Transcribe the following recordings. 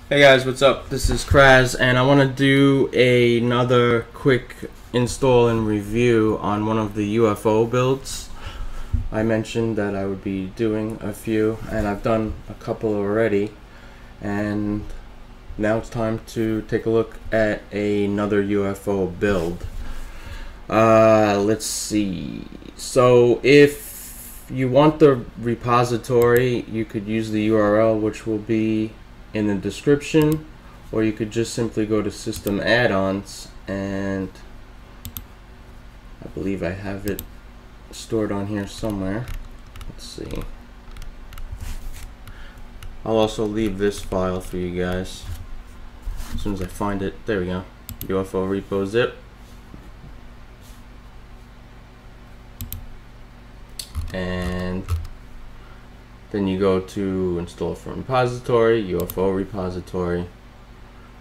Hey guys, what's up? This is Kraz, and I want to do another quick install and review on one of the UFO builds. I mentioned that I would be doing a few, and I've done a couple already, and now it's time to take a look at another UFO build. Let's see. So if you want the repository, you could use the URL, which will be in the description, or you could just simply go to System Add-ons, and I believe I have it stored on here somewhere. Let's see. I'll also leave this file for you guys as soon as I find it. There we go. UFO repo zip. And then you go to install from repository, UFO repository,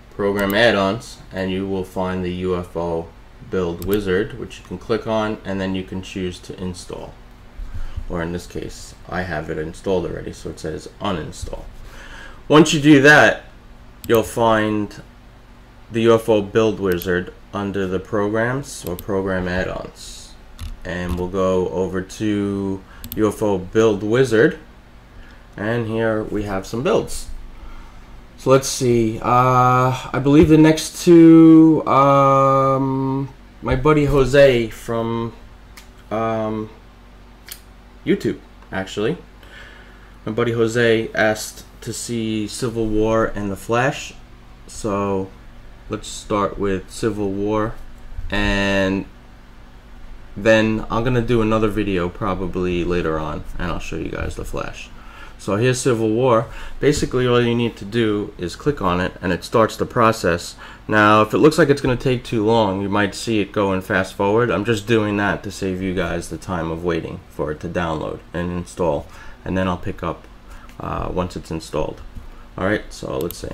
program add-ons, and you will find the UFO build wizard, which you can click on, and then you can choose to install. Or in this case, I have it installed already, so it says uninstall. Once you do that, you'll find the UFO build wizard under the programs or program add-ons. And we'll go over to UFO build wizard. And here we have some builds. So let's see. I believe the next two, my buddy Jose from YouTube, actually. My buddy Jose asked to see Civil War and the Flash. So let's start with Civil War, and then I'm gonna do another video probably later on, and I'll show you guys the Flash. So here's Civil War. Basically all you need to do is click on it and it starts the process. Now if it looks like it's going to take too long, you might see it go and fast forward. I'm just doing that to save you guys the time of waiting for it to download and install, and then I'll pick up once it's installed. Alright, so let's see.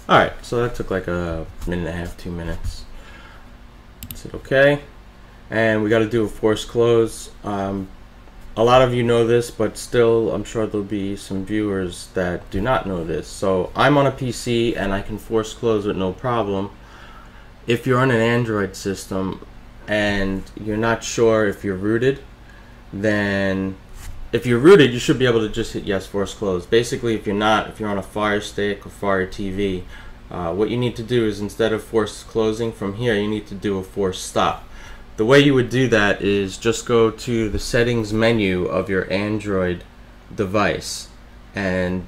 Alright, so that took like a minute and a half, 2 minutes. Is it okay? and we got to do a force close. A lot of you know this, but still I'm sure there'll be some viewers that do not know this. So I'm on a PC and I can force close with no problem. If you're on an Android system and you're not sure if you're rooted, then if you're rooted, you should be able to just hit yes, force close. Basically, if you're not, if you're on a Fire Stick or Fire TV, what you need to do is, instead of force closing from here, you need to do a force stop. The way you would do that is just go to the settings menu of your Android device, and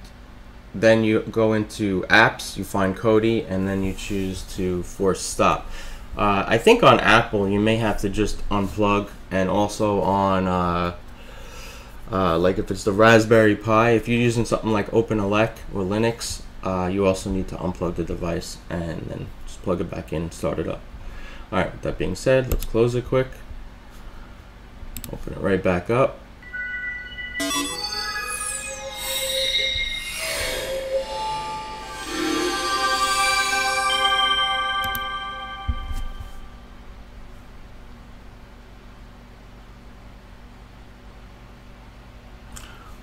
then you go into apps, you find Kodi, and then you choose to force stop. I think on Apple you may have to just unplug, and also on like if it's the Raspberry Pi, if you're using something like OpenELEC or Linux, you also need to unplug the device and then just plug it back in and start it up. Alright, with that being said, let's close it quick. Open it right back up.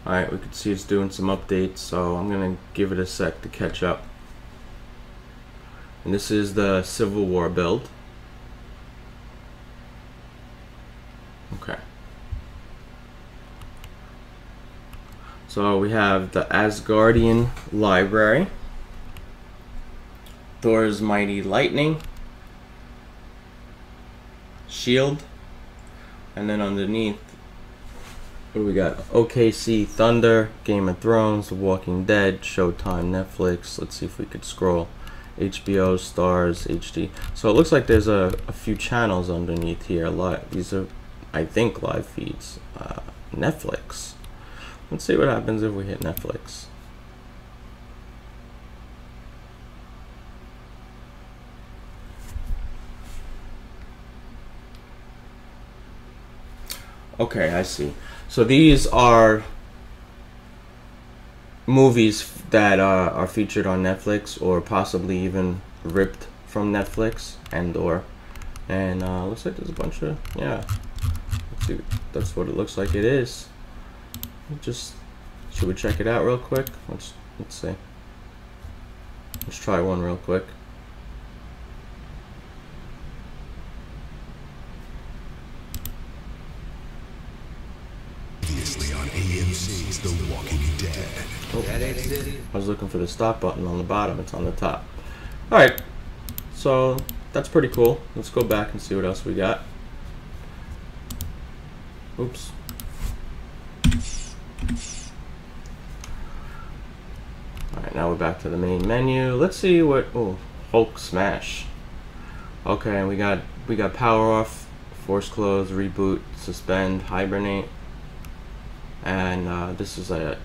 Alright, we can see it's doing some updates, so I'm going to give it a sec to catch up. And this is the Civil War build. Okay. So we have the Asgardian Library, Thor's Mighty Lightning, Shield, and then underneath, what do we got? OKC Thunder, Game of Thrones, The Walking Dead, Showtime, Netflix. Let's see if we could scroll. HBO, Stars, HD. So it looks like there's a few channels underneath here. These are, I think, live feeds. Netflix. Let's see what happens if we hit Netflix. Okay, I see. So these are movies that are featured on Netflix, or possibly even ripped from Netflix, and looks like there's a bunch of, yeah. Let's see, that's what it looks like it is. Should we check it out real quick? Let's see. Let's try one real quick. Previously on AMC's The Walking Dead. Oh, I was looking for the stop button on the bottom. It's on the top. Alright, so that's pretty cool. Let's go back and see what else we got. Oops. Alright, now we're back to the main menu. Let's see what, oh, Hulk Smash. Okay, we got power off, force close, reboot, suspend, hibernate. And this is a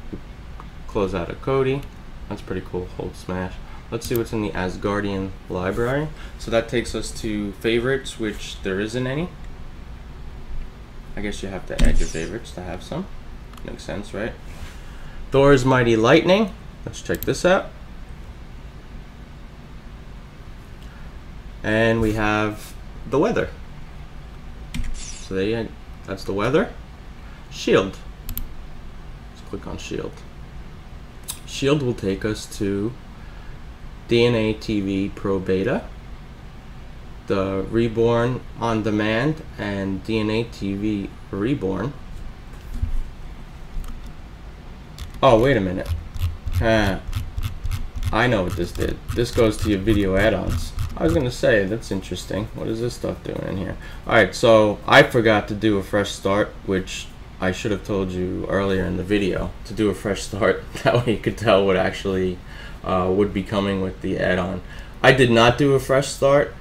close out of Kodi. That's pretty cool, Hulk Smash. Let's see what's in the Asgardian Library. So that takes us to favorites, which there isn't any. I guess you have to add your favorites to have some. Makes sense, right? Thor's Mighty Lightning. Let's check this out. And we have the weather. So there you go. That's the weather. Shield. Let's click on Shield. Shield will take us to DNA TV Pro Beta, the Reborn On Demand, and DNA TV Reborn. Oh, wait a minute. I know what this did. This goes to your video add-ons. I was gonna say, that's interesting. What is this stuff doing in here? Alright, so I forgot to do a fresh start, which I should have told you earlier in the video to do a fresh start. That way you could tell what actually would be coming with the add-on. I did not do a fresh start,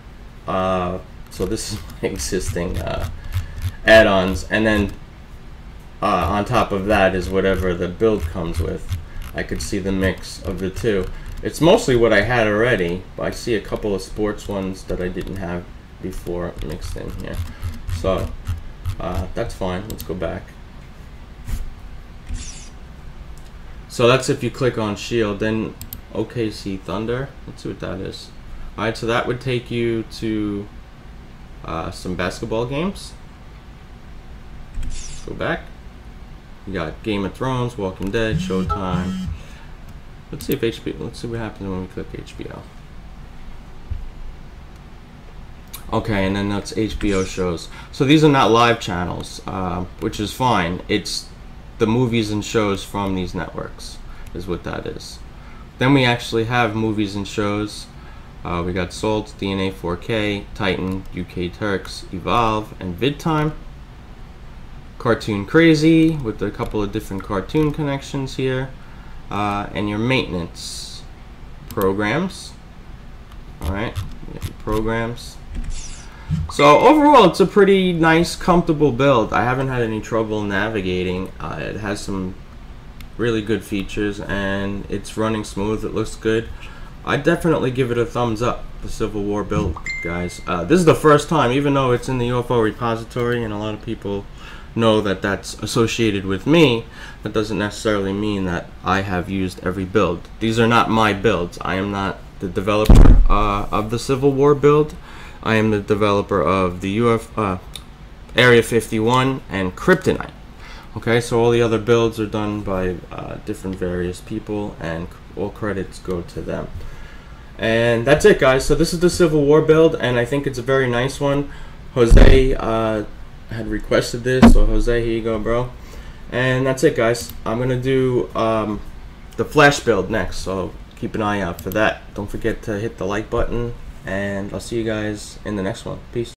so this is my existing add-ons, and then on top of that is whatever the build comes with. I could see the mix of the two. It's mostly what I had already, but I see a couple of sports ones that I didn't have before mixed in here. So that's fine. Let's go back. So that's if you click on Shield. Then OKC Thunder. Let's see what that is. Alright, so that would take you to some basketball games. Go back. You got Game of Thrones, Walking Dead, Showtime. Let's see if HBO. Let's see what happens when we click HBO. Okay, and then that's HBO shows. So these are not live channels, which is fine. It's the movies and shows from these networks, is what that is. Then we actually have movies and shows. We got Salt, DNA 4K, Titan, UK Turks, Evolve, and VidTime. Cartoon Crazy with a couple of different cartoon connections here. And your maintenance programs. Alright, you got your programs. So overall, it's a pretty nice, comfortable build. I haven't had any trouble navigating. It has some really good features, and it's running smooth. It looks good. I definitely give it a thumbs up, the Civil War build, guys. This is the first time, even though it's in the UFO repository, and a lot of people know that that's associated with me, that doesn't necessarily mean that I have used every build. These are not my builds. I am not the developer of the Civil War build. I am the developer of the Area 51 and Kryptonite. Okay, so all the other builds are done by different various people, and all credits go to them. And that's it, guys. So this is the Civil War build, and I think it's a very nice one. Jose had requested this, so Jose, here you go, bro. And that's it, guys. I'm gonna do the Flash build next, so keep an eye out for that. Don't forget to hit the like button, and I'll see you guys in the next one. Peace.